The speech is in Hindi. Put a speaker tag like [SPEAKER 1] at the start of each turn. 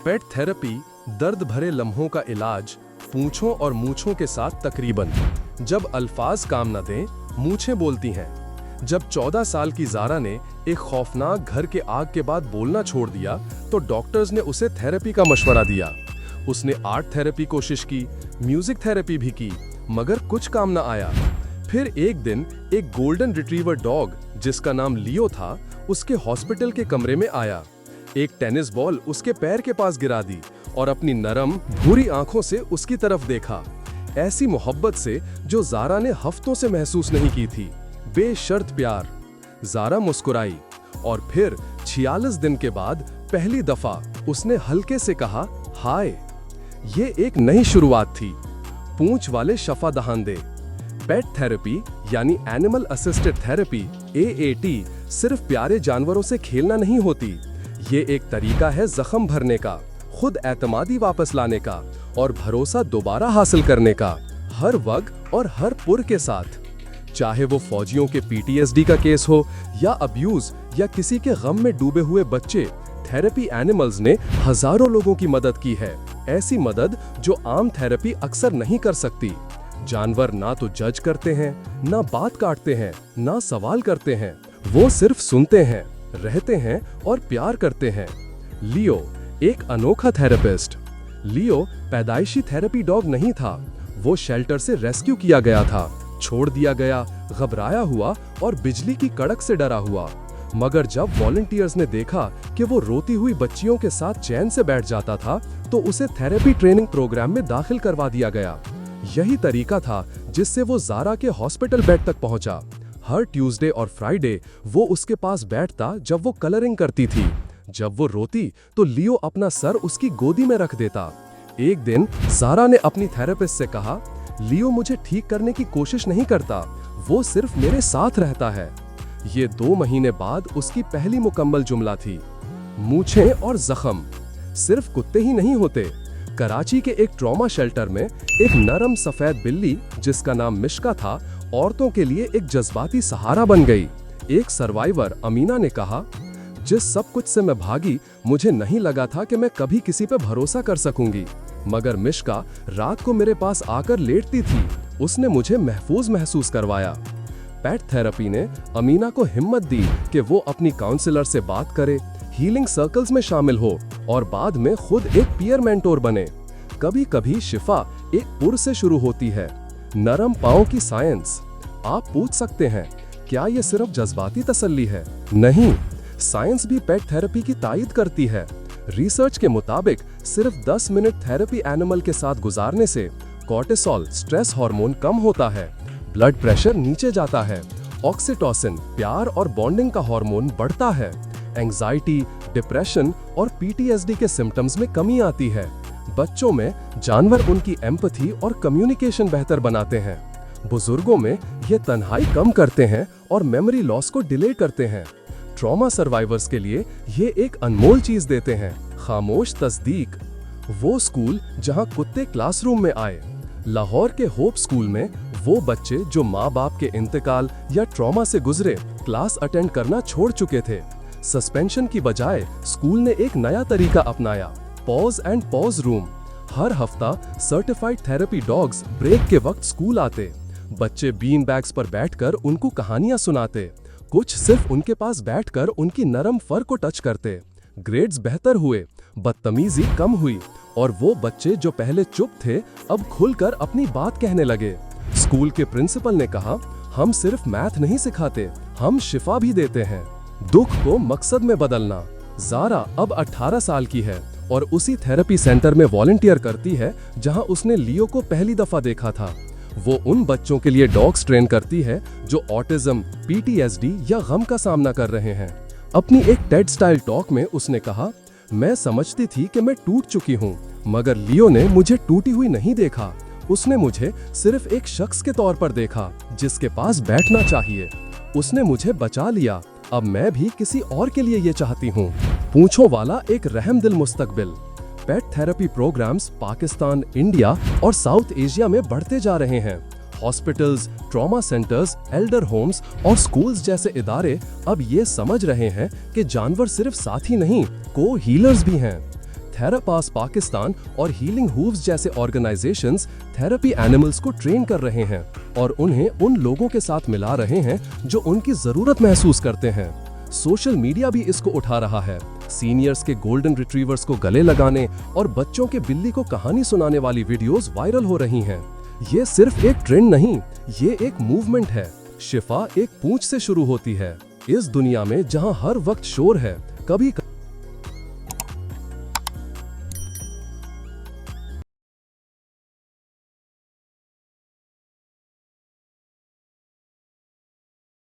[SPEAKER 1] पेट थेरेपी दर्द भरे लम्हों का इलाज पूंछों और मूंछों के साथ तकरीबन। जब अल्फाज काम न दें, मूंछें बोलती हैं। जब 14 साल की ज़ारा ने एक खौफनाक घर के आग के बाद बोलना छोड़ दिया तो डॉक्टर्स ने उसे थेरेपी का मशवरा दिया। उसने आर्ट थेरेपी कोशिश की, म्यूजिक थेरेपी भी की, मगर कुछ काम न आया। फिर एक दिन एक गोल्डन रिट्रीवर डॉग जिसका नाम लियो था उसके हॉस्पिटल के कमरे में आया। एक टेनिस बॉल उसके पैर के पास गिरा दी और अपनी नरम भूरी आंखों से उसकी तरफ देखा, ऐसी मोहब्बत से जो ज़ारा ने हफ्तों से महसूस नहीं की थी। बेशर्त प्यार। ज़ारा मुस्कुराई और फिर 46 दिन के बाद पहली दफा उसने हल्के से कहा, हाय। ये एक नई शुरुआत थी। पूंछ वाले शफा दहांदे। पेट थेरेपी यानी एनिमल असिस्टेड थेरेपी AAT सिर्फ प्यारे जानवरों से खेलना नहीं होती। ये एक तरीका है जख्म भरने का, खुद एतमादी वापस लाने का और भरोसा दोबारा हासिल करने का, हर वग और हर पुर के साथ। चाहे वो फौजियों के PTSD का केस हो या अब्यूज या किसी के गम में डूबे हुए बच्चे, थेरेपी एनिमल्स ने हजारों लोगों की मदद की है। ऐसी मदद जो आम थेरेपी अक्सर नहीं कर सकती। जानवर ना तो जज करते हैं, ना बात काटते हैं, ना सवाल करते हैं। वो सिर्फ सुनते हैं, रहते हैं और प्यार करते हैं। लियो एक अनोखा थेरेपिस्ट। लियो पैदाइशी थेरेपी डॉग नहीं था। वो शेल्टर से रेस्क्यू किया गया था, छोड़ दिया गया, घबराया हुआ और बिजली की कड़क से डरा हुआ। मगर जब वॉलंटियर्स ने देखा कि वो रोती हुई बच्चियों के साथ चैन से बैठ जाता था तो उसे थेरेपी ट्रेनिंग प्रोग्राम में दाखिल करवा दिया गया। यही तरीका था जिससे वो ज़ारा के हॉस्पिटल बेड तक पहुंचा। हर ट्यूसडे और फ्राइडे वो उसके पास बैठता जब वो कलरिंग करती थी। जब वो रोती तो लियो अपना सर उसकी गोदी में रख देता। एक दिन ज़ारा ने अपनी थेरेपिस्ट से कहा, लियो मुझे ठीक करने की कोशिश नहीं करता, वो सिर्फ मेरे साथ रहता है। ये 2 महीने बाद उसकी पहली मुकम्मल जुमला थी। मूंछें और जख्म सिर्फ कुत्ते ही नहीं होते। कराची के एक ट्रॉमा शेल्टर में एक नरम सफेद बिल्ली जिसका नाम मिश्का था औरतों के लिए एक जज्बाती सहारा बन गई। एक सर्वाइवर अमीना ने कहा, जिस सब कुछ से मैं भागी मुझे नहीं लगा था कि मैं कभी किसी पे भरोसा कर सकूंगी, मगर मिश्का रात को मेरे पास आकर लेटती थी। उसने मुझे महफूज महसूस करवाया। पेट थेरेपी ने अमीना को हिम्मत दी कि वो अपनी काउंसलर से बात करे, हीलिंग सर्कल्स में शामिल हो और बाद में खुद एक पीयर मेंटोर बने। कभी कभी शिफा एक पुर से शुरू होती है। नरम पांव की साइंस। आप पूछ सकते हैं, क्या ये सिर्फ जज्बाती तसल्ली है? नहीं, साइंस भी पेट थेरेपी की तायद करती है। रिसर्च के मुताबिक सिर्फ 10 मिनट थेरेपी एनिमल के साथ गुजारने से कॉर्टिसोल स्ट्रेस हार्मोन कम होता है, ब्लड प्रेशर नीचे जाता है, ऑक्सीटोसिन प्यार और बॉन्डिंग का हार्मोन बढ़ता है, एंजाइटी, डिप्रेशन और PTSD के सिम्टम्स में कमी आती है। बच्चों में जानवर उनकी एम्पैथी और कम्युनिकेशन बेहतर बनाते हैं। बुजुर्गों में ये तन्हाई कम करते हैं और मेमोरी लॉस को डिले करते हैं। ट्रॉमा सर्वाइवर्स के लिए ये एक अनमोल चीज देते हैं, खामोश तस्दीक। वो स्कूल जहां कुत्ते क्लासरूम में आए। लाहौर के होप स्कूल में वो बच्चे जो माँ बाप के इंतकाल या ट्रॉमा से गुजरे क्लास अटेंड करना छोड़ चुके थे। सस्पेंशन की बजाय स्कूल ने एक नया तरीका अपनाया, पॉज एंड पॉज रूम। हर हफ्ता सर्टिफाइड थेरेपी डॉग्स ब्रेक के वक्त स्कूल आते। बच्चे बीन बैग्स पर बैठकर उनको कहानियां सुनाते, कुछ सिर्फ उनके पास बैठकर उनकी नरम फर को टच करते। ग्रेड्स बेहतर हुए, बदतमीजी कम हुई और वो बच्चे जो पहले चुप थे अब खुलकर अपनी बात कहने लगे। स्कूल के प्रिंसिपल ने कहा, हम सिर्फ मैथ नहीं सिखाते, हम शिफा भी देते हैं। दुख को मकसद में बदलना। ज़ारा अब 18 साल की है और उसी थेरेपी सेंटर में वॉलंटियर करती है जहां उसने लियो को पहली दफा देखा था। वो उन बच्चों के लिए डॉग्स ट्रेन करती है जो ऑटिज्म, PTSD या गम का सामना कर रहे हैं। अपनी एक टेड स्टाइल टॉक में उसने कहा, मैं समझती थी कि मैं टूट चुकी हूँ, मगर लियो ने मुझे टूटी हुई नहीं देखा। उसने मुझे सिर्फ एक शख्स के तौर पर देखा जिसके पास बैठना चाहिए। उसने मुझे बचा लिया। अब मैं भी किसी और के लिए ये चाहती हूँ। पूंछों वाला एक रहमदिल मुस्तकबिल। Pet therapy programmes Pakistan, India और साउथ एशिया में बढ़ते जा रहे हैं। Hospitals, trauma centres, elder homes और स्कूल्स जैसे इदारे अब ये समझ रहे हैं कि जानवर सिर्फ साथी नहीं, को हीलर्स भी हैं। थेरापास पाकिस्तान और हीलिंग हूव्स जैसे ऑर्गेनाइजेशंस थेरेपी एनिमल्स को ट्रेन कर रहे हैं और उन्हें उन लोगों के साथ मिला रहे हैं जो उनकी जरूरत महसूस करते हैं। सोशल मीडिया भी इसको उठा रहा है। सीनियर्स के गोल्डन रिट्रीवर्स को गले लगाने और बच्चों के बिल्ली को कहानी सुनाने वाली वीडियोस वायरल हो रही हैं। ये सिर्फ एक ट्रेंड नहीं, ये एक मूवमेंट है। शिफा एक पूंछ से शुरू होती है। इस दुनिया में जहां हर वक्त शोर है, कभी